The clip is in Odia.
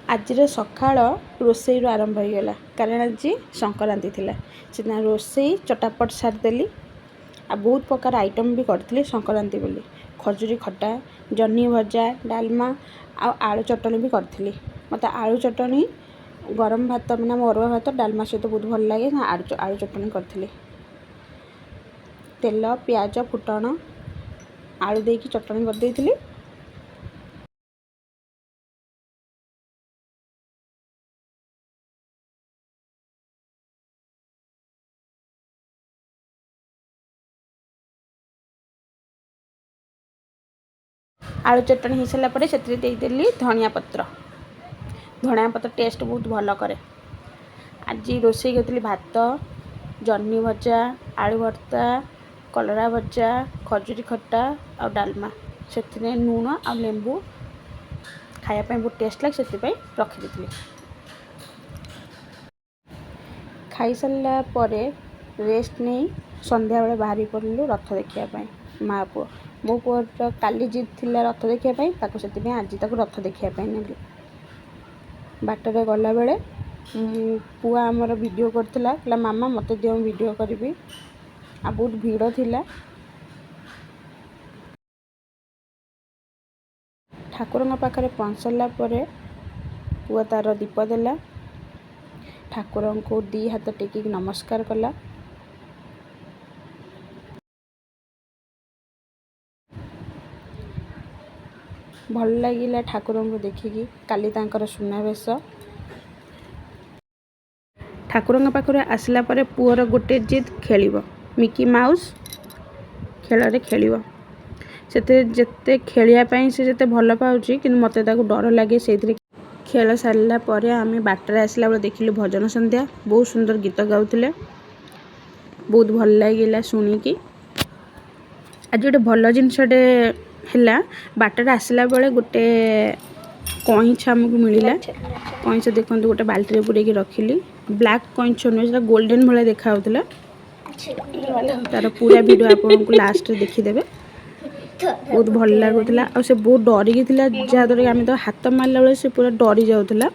ଆଜିର ସକାଳ ରୋଷେଇରୁ ଆରମ୍ଭ ହୋଇଗଲା କାରଣ ଆଜି ସଂକ୍ରାନ୍ତି ଥିଲା। ସେଥିପାଇଁ ରୋଷେଇ ଚଟାପଟ ସାରିଦେଲି। ଆଉ ବହୁତ ପ୍ରକାର ଆଇଟମ୍ ବି କରିଥିଲି ସଂକ୍ରାନ୍ତି ବୋଲି। ଖଜୁରୀ ଖଟା, ଜହ୍ନି ଭଜା, ଡାଲମା ଆଉ ଆଳୁ ଚଟଣି ବି କରିଥିଲି। ମୋତେ ଆଳୁ ଚଟଣି ଗରମ ଭାତ ମାନେ ଆମ ଅରୁଆ ଭାତ ଡାଲମା ସହିତ ବହୁତ ଭଲ ଲାଗେ। ଆଳୁ ଚଟଣି କରିଥିଲି। ତେଲ, ପିଆଜ, ଫୁଟଣ, ଆଳୁ ଦେଇକି ଚଟଣି କରିଦେଇଥିଲି। ଆଳୁ ଚଟଣି ହେଇସାରିଲା ପରେ ସେଥିରେ ଦେଇଦେଲି ଧନିଆ ପତ୍ର। ଧନିଆ ପତ୍ର ଟେଷ୍ଟ ବହୁତ ଭଲ କରେ। ଆଜି ରୋଷେଇ କରିଥିଲି ଭାତ, ଜହ୍ନି ଭଜା, ଆଳୁ ଭର୍ତ୍ତା, କଲରା ଭଜା, ଖଜୁରୀ ଖଟା ଆଉ ଡାଲମା। ସେଥିରେ ଲୁଣ ଆଉ ଲେମ୍ବୁ ଖାଇବା ପାଇଁ ବହୁତ ଟେଷ୍ଟ ଲାଗେ, ସେଥିପାଇଁ ରଖିଦେଇଥିଲି। ଖାଇସାରିଲା ପରେ ରେଷ୍ଟ ନେଇ ସନ୍ଧ୍ୟାବେଳେ ବାହାରି ପଡ଼ିଲୁ ରଥ ଦେଖିବା ପାଇଁ ମା' ପୁଅ। ମୋ ପୁଅର କାଲି ଜିଦ୍ ଥିଲା ରଥ ଦେଖିବା ପାଇଁ, ତାକୁ ସେଥିପାଇଁ ଆଜି ତାକୁ ରଥ ଦେଖିବା ପାଇଁ ନେଲି। ବାଟରେ ଗଲାବେଳେ ପୁଅ ଆମର ଭିଡ଼ିଓ କରିଥିଲା, କହିଲା ମାମା ମୋତେ ଦିଅ ମୁଁ ଭିଡ଼ିଓ କରିବି। ଆଉ ବହୁତ ଭିଡ଼ ଥିଲା। ଠାକୁରଙ୍କ ପାଖରେ ପହଞ୍ଚି ସାରିଲା ପରେ ପୁଅ ତା'ର ଦୀପ ଦେଲା। ଠାକୁରଙ୍କୁ ଦୁଇ ହାତ ଟେକିକି ନମସ୍କାର କଲା। ଭଲ ଲାଗିଲା ଠାକୁରଙ୍କୁ ଦେଖିକି। କାଲି ତାଙ୍କର ସୁନାବେଶ। ଠାକୁରଙ୍କ ପାଖରୁ ଆସିଲା ପରେ ପୁଅର ଗୋଟେ ଜିଦ୍, ଖେଳିବ। ମିକି ମାଉସ୍ ଖେଳରେ ଖେଳିବ। ସେଥିରେ ଯେତେ ଖେଳିବା ପାଇଁ ସେ ଯେତେ ଭଲ ପାଉଛି, କିନ୍ତୁ ମୋତେ ତାକୁ ଡର ଲାଗେ ସେଇଥିରେ। ଖେଳ ସାରିଲା ପରେ ଆମେ ବାଟରେ ଆସିଲା ବେଳେ ଦେଖିଲୁ ଭଜନ ସନ୍ଧ୍ୟା। ବହୁତ ସୁନ୍ଦର ଗୀତ ଗାଉଥିଲେ। ବହୁତ ଭଲ ଲାଗିଲା ଶୁଣିକି। ଆଜି ଗୋଟେ ଭଲ ଜିନିଷଟେ ହେଲା, ବାଟରେ ଆସିଲା ବେଳେ ଗୋଟେ କଇଁଛ ଆମକୁ ମିଳିଲା। କଇଁଛ ଦେଖନ୍ତୁ ଗୋଟେ ବାଲ୍ଟିରେ ପୁରେଇକି ରଖିଲି। ବ୍ଲାକ୍ କଇଁଛ ନୁହେଁ, ସେଟା ଗୋଲ୍ଡେନ୍ ଭଳିଆ ଦେଖାଯାଉଥିଲା। ତାର ପୁରା ଭିଡ଼ିଓ ଆପଣଙ୍କୁ ଲାଷ୍ଟରେ ଦେଖିଦେବେ। ବହୁତ ଭଲ ଲାଗୁଥିଲା। ଆଉ ସେ ବହୁତ ଡରିକି ଥିଲା, ଯାହାଦ୍ୱାରା କି ଆମେ ତ ହାତ ମାରିଲା ବେଳେ ସେ ପୁରା ଡରି ଯାଉଥିଲା।